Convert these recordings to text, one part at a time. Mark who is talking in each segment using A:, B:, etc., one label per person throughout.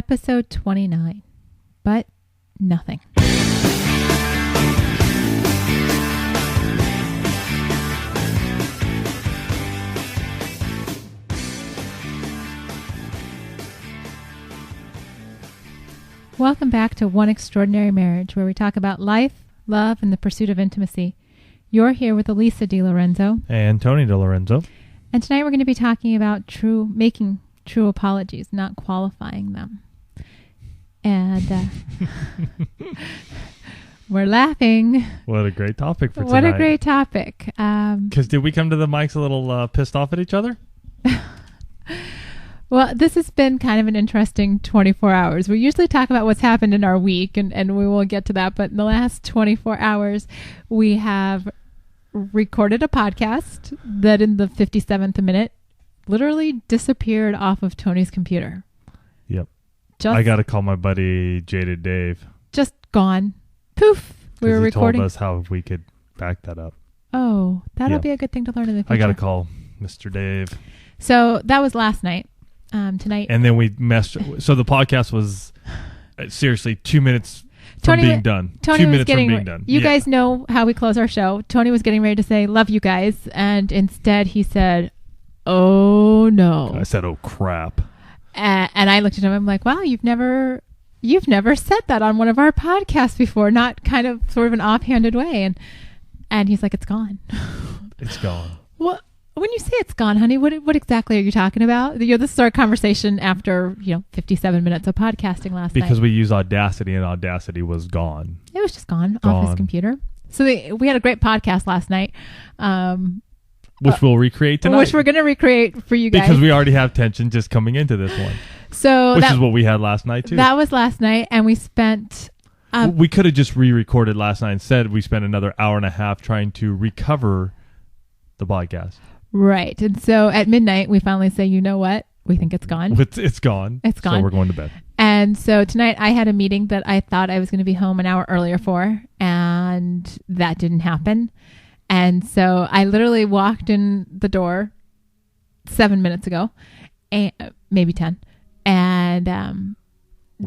A: Episode 29. But nothing. Welcome back to One Extraordinary Marriage, where we talk about life, love, and the pursuit of intimacy. You're here with Elisa DiLorenzo.
B: And Tony DiLorenzo.
A: And tonight we're going to be talking about making true apologies, not qualifying them. And we're laughing.
B: What a great topic for tonight.
A: What a great topic.
B: Because did we come to the mics a little pissed off at each other?
A: Well, this has been kind of an interesting 24 hours. We usually talk about what's happened in our week, and we will get to that. But in the last 24 hours, we have recorded a podcast that in the 57th minute literally disappeared off of Tony's computer.
B: Yep. I got to call my buddy Jaded Dave.
A: Just gone. Poof. We were recording.
B: He told us how we could back that up.
A: Oh, that'll be a good thing to learn in the future.
B: I got to call Mr. Dave.
A: So that was last night. Tonight.
B: And then we messed. So the podcast was seriously 2 minutes from being done.
A: Tony
B: 2
A: was
B: minutes from being done.
A: You guys know how we close our show. Tony was getting ready to say, "Love you guys." And instead he said, "Oh no."
B: I said, "Oh crap."
A: And I looked at him. I'm like, "Wow, you've never said that on one of our podcasts before." Not kind of sort of an offhanded way. And he's like, "It's gone."
B: It's gone.
A: What? When you say it's gone, honey, what exactly are you talking about? This is our conversation after 57 minutes of podcasting last night.
B: Because we use Audacity, and Audacity was gone.
A: It was just gone off his computer. So we had a great podcast last night,
B: which we'll recreate tonight.
A: Which we're going to recreate for you guys
B: because we already have tension just coming into this one.
A: So
B: which is what we had last night too.
A: That was last night, and we spent.
B: We could have just re-recorded last night. Instead, we spent another hour and a half trying to recover the podcast.
A: Right. And so at midnight, we finally say, you know what? We think it's gone.
B: It's gone.
A: It's gone.
B: So we're going to bed.
A: And so tonight I had a meeting that I thought I was going to be home an hour earlier for, and that didn't happen. And so I literally walked in the door 7 minutes ago, and maybe 10. And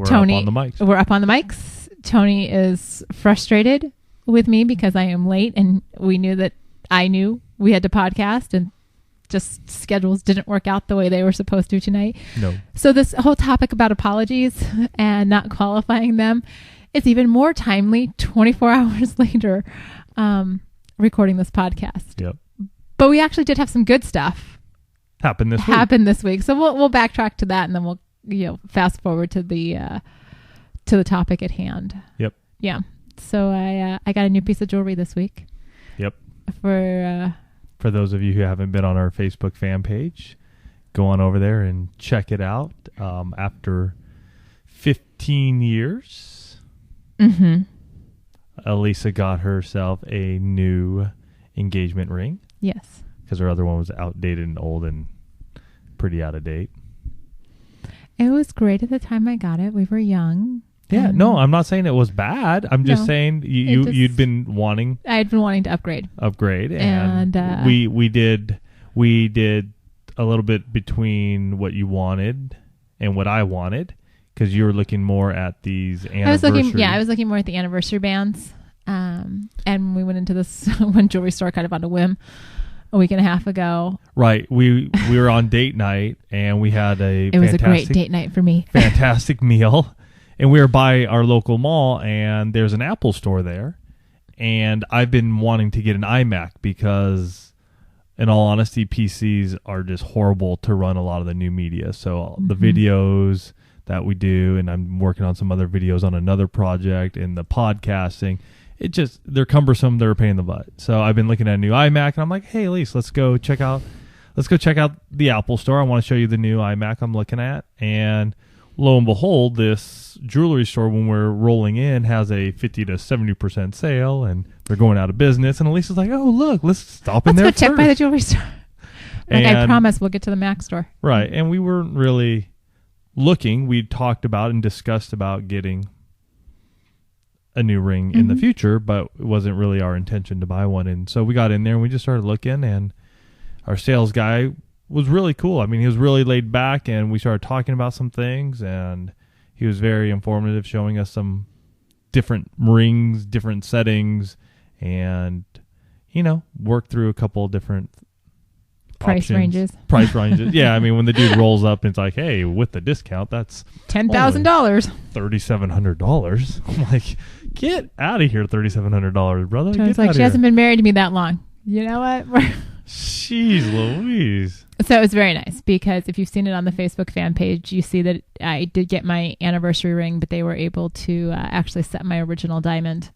A: Tony,
B: up on the mics.
A: We're up on the mics. Tony is frustrated with me because I am late, and I knew we had to podcast, and just schedules didn't work out the way they were supposed to tonight.
B: No.
A: So this whole topic about apologies and not qualifying them is even more timely 24 hours later, recording this podcast.
B: Yep.
A: But we actually did have some good stuff
B: happen this week.
A: So we'll backtrack to that, and then we'll fast forward to the topic at hand.
B: Yep.
A: Yeah. So I got a new piece of jewelry this week.
B: Yep.
A: For
B: those of you who haven't been on our Facebook fan page, go on over there and check it out. After 15 years, Elisa got herself a new engagement ring.
A: Yes.
B: Because her other one was outdated and old and pretty out of date.
A: It was great at the time I got it. We were young.
B: Yeah, no, I'm not saying it was bad. I'm just saying you'd been wanting.
A: I had been wanting to upgrade.
B: And we did a little bit between what you wanted and what I wanted, because you were looking more at these anniversary.
A: I was looking more at the anniversary bands. And we went into this one jewelry store kind of on a whim a week and a half ago.
B: Right. We were on date night, and we had
A: it was a great date night for me.
B: Fantastic meal. And we were by our local mall, and there's an Apple store there. And I've been wanting to get an iMac because, in all honesty, PCs are just horrible to run a lot of the new media. So the videos that we do, and I'm working on some other videos on another project, and the podcasting, they're cumbersome. They're a pain in the butt. So I've been looking at a new iMac, and I'm like, hey, Elise, let's go check out the Apple store. I want to show you the new iMac I'm looking at. And lo and behold, this jewelry store, when we're rolling in, has a 50 to 70% sale, and they're going out of business. And Elisa's like, oh, look, let's stop in there
A: Let's go check
B: first.
A: by the jewelry store. I promise we'll get to the Mac store.
B: Right. And we weren't really looking. We talked about and discussed about getting a new ring in the future, but it wasn't really our intention to buy one. And so we got in there, and we just started looking, and our sales guy was really cool. I mean, he was really laid back, and we started talking about some things, and he was very informative, showing us some different rings, different settings, and worked through a couple different
A: price ranges.
B: Yeah, I mean, when the dude rolls up and it's like, hey, with the discount, that's
A: $10,000,
B: $3,700. I'm like, get out of here, $3,700, brother.
A: It's like, she hasn't been married to me that long. You know what?
B: Jeez Louise.
A: So it was very nice, because if you've seen it on the Facebook fan page, you see that I did get my anniversary ring, but they were able to actually set my original diamond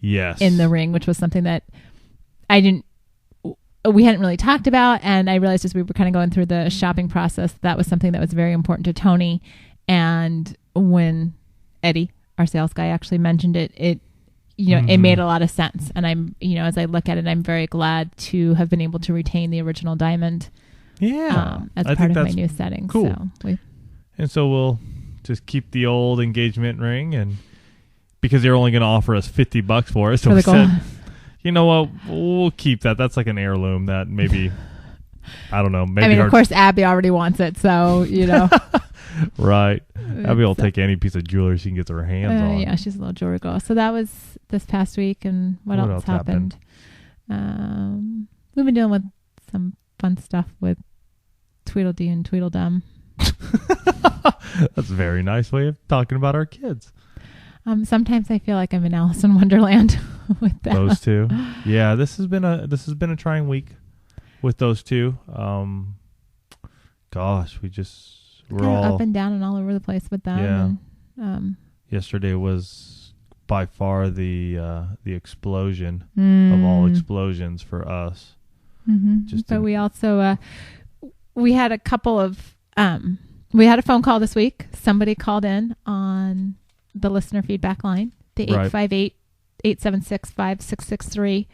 A: in the ring, which was something that we hadn't really talked about. And I realized as we were kind of going through the shopping process, that was something that was very important to Tony. And when Eddie, our sales guy, actually mentioned it, it made a lot of sense. And I'm, as I look at it, I'm very glad to have been able to retain the original diamond.
B: Yeah.
A: As part of my new setting.
B: Cool.
A: So
B: we'll just keep the old engagement ring, and because they're only going to offer us $50 for it. So we said, you know what? We'll keep that. That's like an heirloom that maybe, I don't know. Maybe
A: of course, Abby already wants it. So,
B: Right. Abby will take any piece of jewelry she can get her hands on.
A: Yeah, she's a little jewelry girl. So that was this past week. And what else happened? We've been dealing with some fun stuff with Tweedledee and Tweedledum.
B: That's a very nice way of talking about our kids.
A: Sometimes I feel like I'm in Alice in Wonderland with them.
B: Those two. Yeah, this has been a trying week with those two. Gosh, we're all
A: up and down and all over the place with them.
B: Yeah.
A: And,
B: yesterday was by far the explosion of all explosions for us.
A: Mm-hmm. But we also we had a couple of we had a phone call this week. Somebody called in on the listener feedback line, the 858-876-5663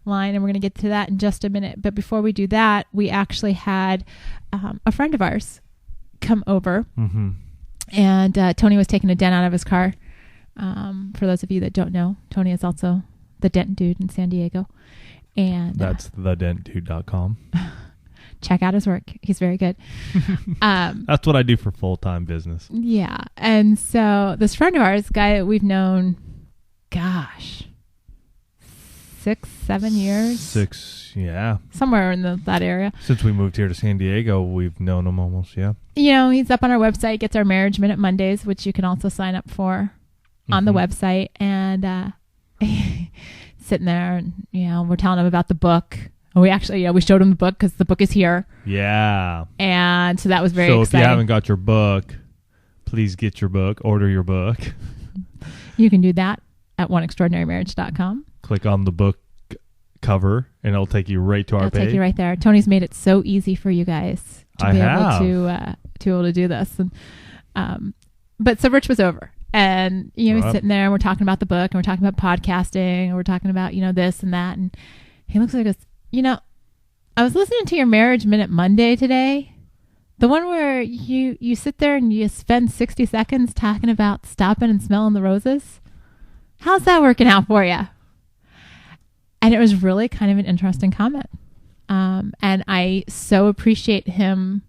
A: line, and we're going to get to that in just a minute. But before we do that, we actually had a friend of ours come over, and Tony was taking a dent out of his car. For those of you that don't know, Tony is also the dent dude in San Diego, and
B: that's thedentdude.com.
A: Check out his work. He's very good.
B: That's what I do for full-time business.
A: Yeah. And so this friend of ours, guy that we've known, 6-7 years.
B: 6, yeah.
A: Somewhere in that area.
B: Since we moved here to San Diego, we've known him almost, yeah.
A: He's up on our website, gets our Marriage Minute Mondays, which you can also sign up for on the website. And sitting there and, we're telling him about the book. We actually, we showed him the book because the book is here.
B: Yeah.
A: And so that was very exciting.
B: So if you haven't got your book, please get your book. Order your book.
A: You can do that at oneextraordinarymarriage.com.
B: Click on the book cover, and it'll take you right to our page.
A: It'll take you right there. Tony's made it so easy for you guys to be able to do this. And, but so Rich was over. And, he's sitting there, and we're talking about the book, and we're talking about podcasting, and we're talking about, this and that. And he looks like us. I was listening to your Marriage Minute Monday today. The one where you sit there and you spend 60 seconds talking about stopping and smelling the roses. How's that working out for you? And it was really kind of an interesting comment. And I so appreciate him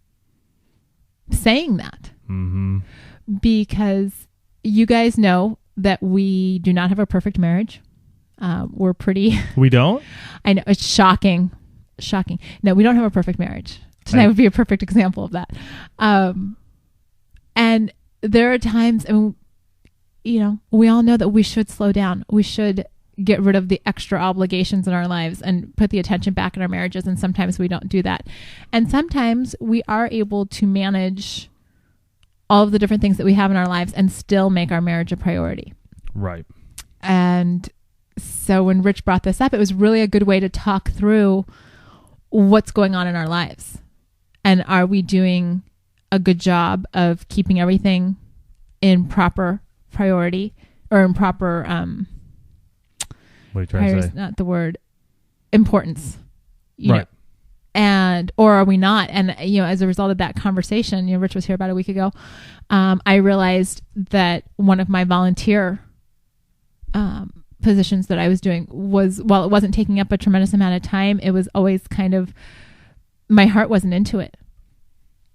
A: saying that.
B: Mm-hmm.
A: Because you guys know that we do not have a perfect marriage. We're pretty...
B: We don't?
A: I know. It's shocking. No, we don't have a perfect marriage. Tonight would be a perfect example of that. And there are times, we all know that we should slow down. We should get rid of the extra obligations in our lives and put the attention back in our marriages. And sometimes we don't do that. And sometimes we are able to manage all of the different things that we have in our lives and still make our marriage a priority.
B: Right.
A: And so when Rich brought this up, it was really a good way to talk through what's going on in our lives. And are we doing a good job of keeping everything in proper priority or in proper,
B: what are you trying to say?
A: Not the word, importance.
B: Right.
A: Or are we not? And, as a result of that conversation, Rich was here about a week ago. I realized that one of my volunteer, positions that I was doing was, while it wasn't taking up a tremendous amount of time, it was always kind of, my heart wasn't into it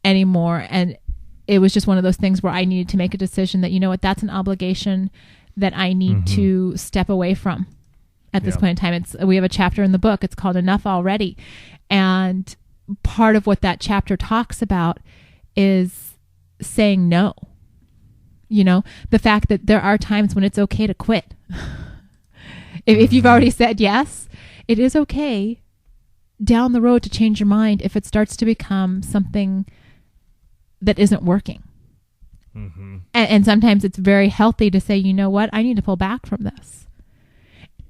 A: anymore. And it was just one of those things where I needed to make a decision that, you know what, that's an obligation that I need to step away from at this point in time. We have a chapter in the book. It's called Enough Already. And part of what that chapter talks about is saying no. You know, the fact that there are times when it's okay to quit. If you've already said yes, it is okay down the road to change your mind if it starts to become something that isn't working. And sometimes it's very healthy to say, you know what, I need to pull back from this.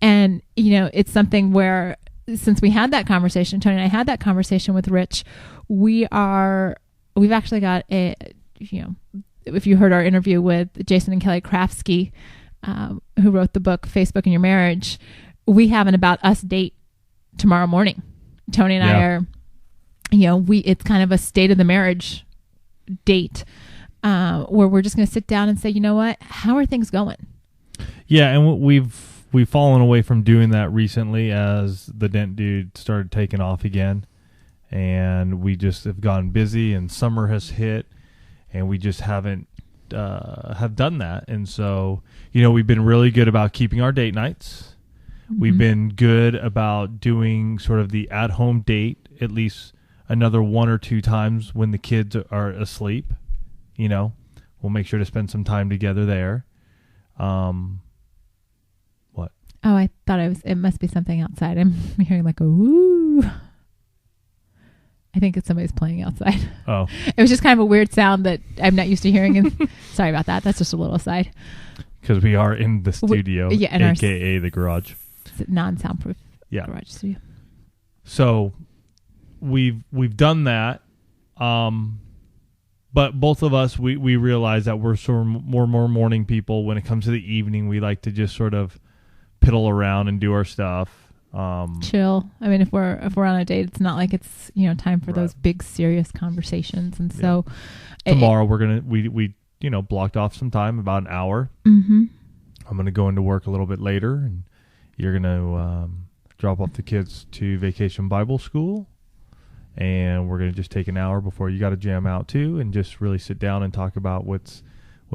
A: And, you know, it's something where since we had that conversation, Tony and I had that conversation with Rich, we've actually got a, you know, if you heard our interview with Jason and Kelly Krafsky, who wrote the book, Facebook and Your Marriage, we have an About Us date tomorrow morning. Tony and I are, you know, it's kind of a state of the marriage date, where we're just going to sit down and say, you know what, how are things going?
B: Yeah. And we've fallen away from doing that recently as the Dent Dude started taking off again, and we just have gone busy and summer has hit and we just haven't have done that. And so, you know, we've been really good about keeping our date nights. We've been good about doing sort of the at-home date at least another 1 or 2 times when the kids are asleep. You know, we'll make sure to spend some time together there. What?
A: Oh, I thought it must be something outside. I'm hearing like a woo. I think it's somebody's playing outside. Oh. It was just kind of a weird sound that I'm not used to hearing. And sorry about that. That's just a little aside.
B: Because we are in the studio, a.k.a. the garage.
A: Non-soundproof garage studio.
B: So we've done that. But both of us, we realize that we're sort of more morning people. When it comes to the evening, we like to just sort of piddle around and do our stuff.
A: Chill. I mean, if we're on a date, it's not like it's, you know, time for those big serious conversations. And so
B: tomorrow we you know, blocked off some time, about an hour. I'm gonna go into work a little bit later, and you're gonna drop off the kids to Vacation Bible School, and we're gonna just take an hour before you got to jam out too, and just really sit down and talk about what's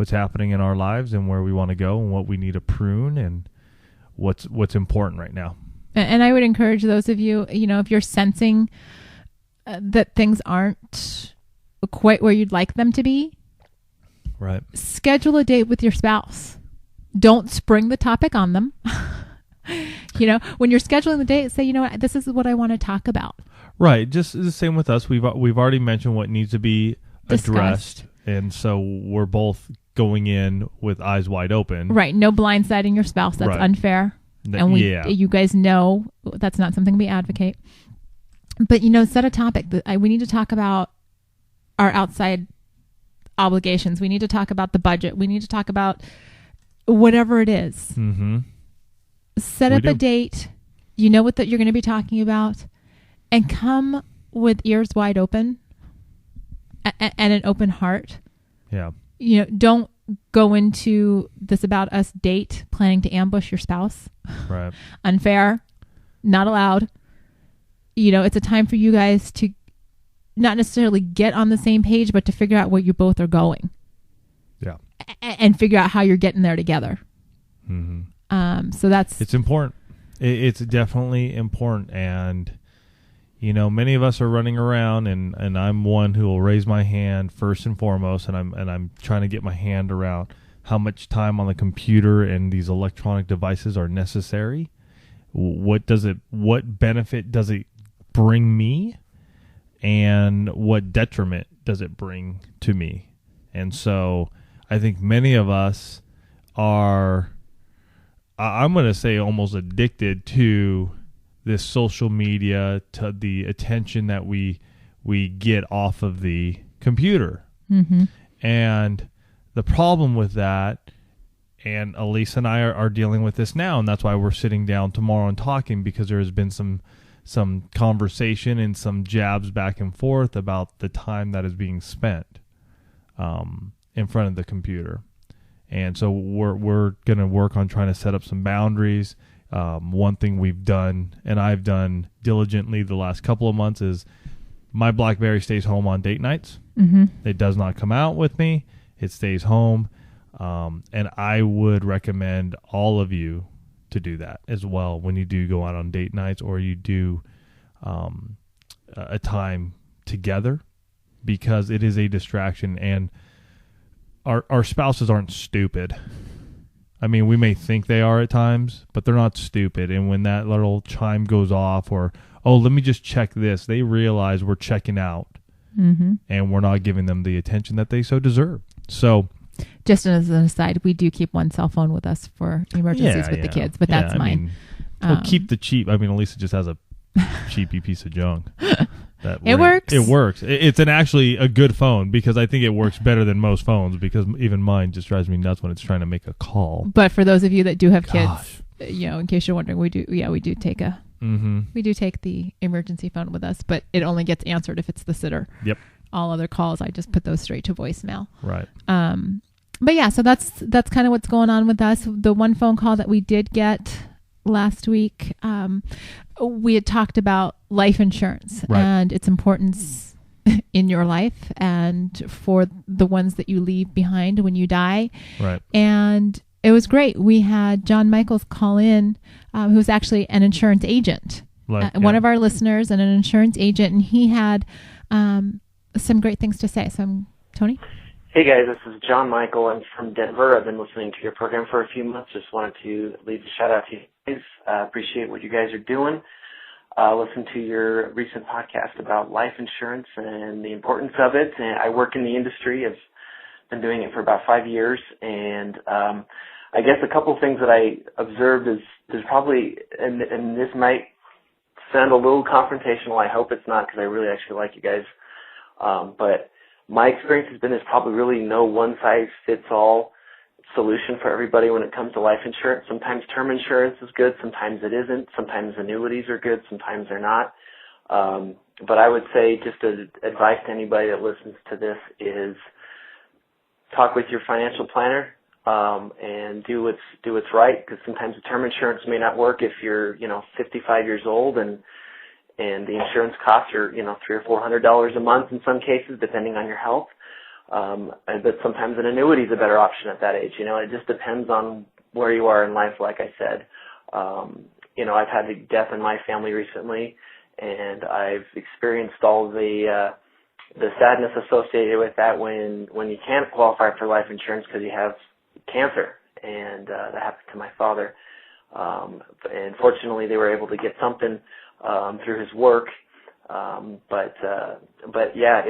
B: happening in our lives and where we want to go and what we need to prune and what's important right now.
A: And I would encourage those of you, you know, if you're sensing that things aren't quite where you'd like them to be,
B: right?
A: Schedule a date with your spouse. Don't spring the topic on them. You know, when you're scheduling the date, say, you know what, this is what I want to talk about.
B: Right. Just the same with us. We've already mentioned what needs to be addressed, and so we're both going in with eyes wide open. Right.
A: No blindsiding your spouse. That's unfair. And you guys know that's not something we advocate. But, you know, set a topic. We need to talk about our outside obligations. We need to talk about the budget. We need to talk about whatever it is. Set up a date. You know what you're going to be talking about. And come with ears wide open and an open heart.
B: Yeah.
A: You know, don't go into this About Us date planning to ambush your spouse.
B: Right.
A: Unfair. Not allowed. You know, it's a time for you guys to not necessarily get on the same page, but to figure out where you both are going.
B: Yeah.
A: And figure out how you're getting there together. So it's
B: important. It's definitely important. And, you know, many of us are running around, and I'm one who will raise my hand first and foremost, and I'm trying to get my hand around how much time on the computer and these electronic devices are necessary. What benefit does it bring me, and what detriment does it bring to me? And so I think many of us are, I'm going to say, almost addicted to this social media, to the attention that we get off of the computer. And the problem with that, and Elise and I are dealing with this now, and that's why we're sitting down tomorrow and talking, because there has been some conversation and some jabs back and forth about the time that is being spent in front of the computer. And so we're going to work on trying to set up some boundaries. One thing we've done, and I've done diligently the last couple of months, is my BlackBerry stays home on date nights.
A: Mm-hmm.
B: It does not come out with me. It stays home. And I would recommend all of you to do that as well when you do go out on date nights or you do a time together, because it is a distraction, and our spouses aren't stupid. I mean, we may think they are at times, but they're not stupid. And when that little chime goes off, or, oh, let me just check this, they realize we're checking out,
A: Mm-hmm.
B: and we're not giving them the attention that they so deserve. So,
A: just as an aside, we do keep one cell phone with us for emergencies with the kids, but that's mine.
B: Mean, well, keep the cheap. I mean, Elisa just has a cheapy piece of junk.
A: It works.
B: It works. It's actually a good phone, because I think it works better than most phones, because even mine just drives me nuts when it's trying to make a call.
A: But for those of you that do have kids, in case you're wondering, we do take we do take the emergency phone with us, but it only gets answered if it's the sitter.
B: Yep.
A: All other calls, I just put those straight to voicemail.
B: Right.
A: But yeah, so that's kind of what's going on with us. The one phone call that we did get last week, we had talked about life insurance and its importance in your life and for the ones that you leave behind when you die.
B: Right.
A: And it was great. We had John Michaels call in, who's actually an insurance agent, one of our listeners and an insurance agent, and he had some great things to say. So, Tony?
C: Hey guys, this is John Michael. I'm from Denver. I've been listening to your program for a few months. Just wanted to leave a shout out to you guys. Appreciate what you guys are doing. Listen to your recent podcast about life insurance and the importance of it. And I work in the industry. I've been doing it for about 5 years. And I guess a couple of things that I observed is there's probably, and this might sound a little confrontational. I hope it's not, because I really actually like you guys. But my experience has been there's probably really no one-size-fits-all solution for everybody when it comes to life insurance. Sometimes term insurance is good, sometimes it isn't. Sometimes annuities are good, sometimes they're not. But I would say just advice to anybody that listens to this is talk with your financial planner and do what's right, because sometimes the term insurance may not work if you're 55 years old and the insurance costs are, $300 or $400 a month in some cases, depending on your health. But sometimes an annuity is a better option at that age. It just depends on where you are in life, like I said. I've had a death in my family recently, and I've experienced all the sadness associated with that when you can't qualify for life insurance because you have cancer, and that happened to my father. And fortunately, they were able to get something through his work, but yeah,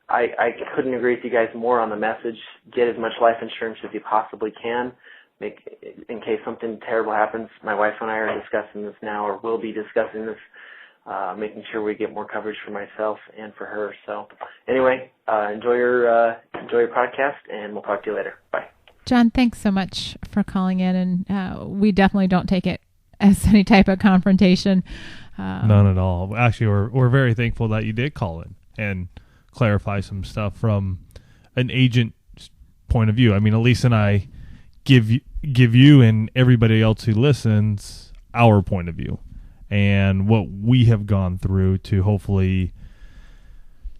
C: I couldn't agree with you guys more on the message. Get as much life insurance as you possibly can, in case something terrible happens. My wife and I are discussing this now, or will be discussing this, making sure we get more coverage for myself and for her. So anyway, enjoy your podcast, and we'll talk to you later. Bye.
A: John, thanks so much for calling in, and we definitely don't take it as any type of confrontation.
B: None at all. Actually, we're very thankful that you did call in and clarify some stuff from an agent's point of view. I mean, Elise and I give you and everybody else who listens our point of view and what we have gone through to hopefully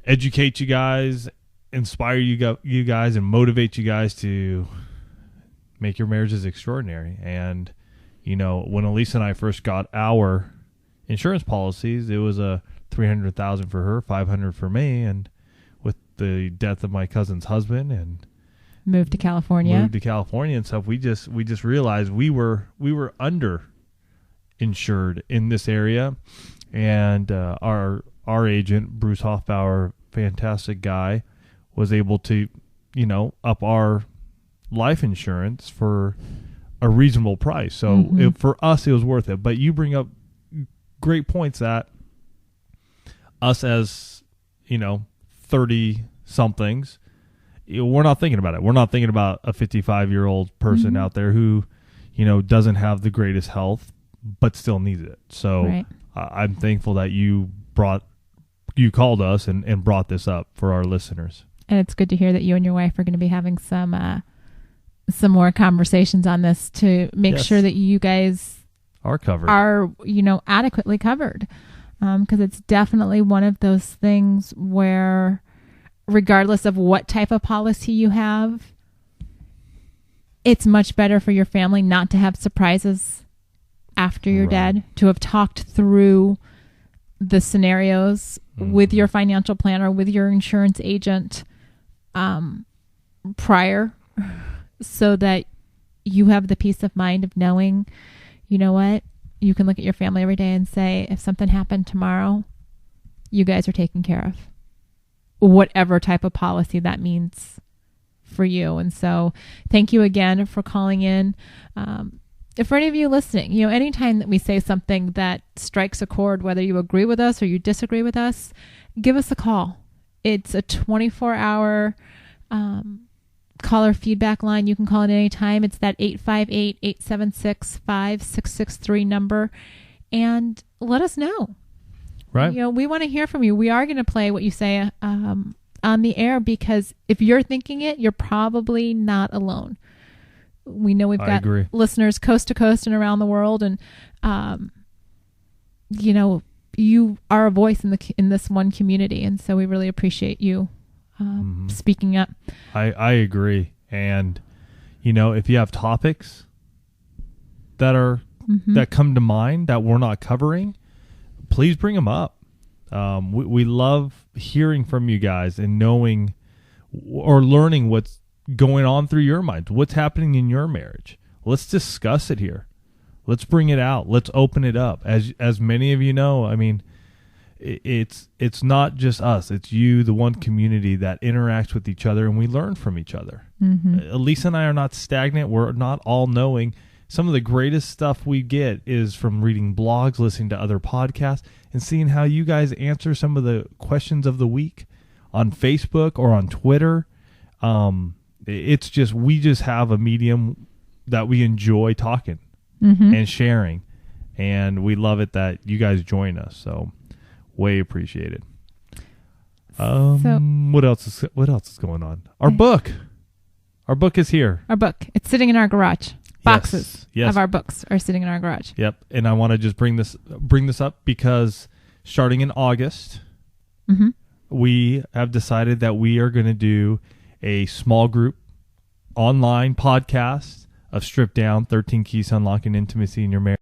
B: educate you guys, inspire you guys, and motivate you guys to make your marriages extraordinary. And when Elise and I first got our insurance policies, it was a $300,000 for her, $500 for me, and with the death of my cousin's husband and
A: moved to California
B: and stuff, we just realized we were under insured in this area, and our agent Bruce Hoffbauer, fantastic guy, was able to up our life insurance for a reasonable price. So for us, it was worth it. But you bring up great points that us as 30 somethings, we're not thinking about it. We're not thinking about a 55-year-old person out there who doesn't have the greatest health but still needs it. So I'm thankful that you called us and brought this up for our listeners.
A: And it's good to hear that you and your wife are going to be having some more conversations on this to make sure that you guys
B: are covered,
A: are adequately covered. because it's definitely one of those things where, regardless of what type of policy you have, it's much better for your family not to have surprises after you're dead, to have talked through the scenarios with your financial planner, with your insurance agent prior, so that you have the peace of mind of knowing, you know what, you can look at your family every day and say, if something happened tomorrow, you guys are taken care of, whatever type of policy that means for you. And so thank you again for calling in. For any of you listening, anytime that we say something that strikes a chord, whether you agree with us or you disagree with us, give us a call. It's a 24-hour caller feedback line. You can call it any time. It's that 858-876-5663 number, and let us know.
B: Right.
A: We want to hear from you. We are going to play what you say on the air, because if you're thinking it, you're probably not alone. We know we've got listeners coast to coast and around the world, and you are a voice in this one community, and so we really appreciate you speaking up.
B: I agree, and if you have topics that are that come to mind that we're not covering, please bring them up. We love hearing from you guys and knowing or learning what's going on through your mind, what's happening in your marriage. Let's discuss it here. Let's bring it out. Let's open it up. As many of you know, I mean, it's not just us. It's you, the one community that interacts with each other, and we learn from each other. Lisa and I are not stagnant. We're not all knowing. Some of the greatest stuff we get is from reading blogs, listening to other podcasts, and seeing how you guys answer some of the questions of the week on Facebook or on Twitter. It's just, we just have a medium that we enjoy talking and sharing, and we love it that you guys join us. So way appreciated. What else is going on? Our book is here.
A: Our book. It's sitting in our garage. Boxes
B: yes.
A: of our books are sitting in our garage.
B: Yep. And I want to just bring this up because starting in August, we have decided that we are going to do a small group online podcast of Stripped Down, 13 Keys to Unlocking Intimacy in Your Marriage.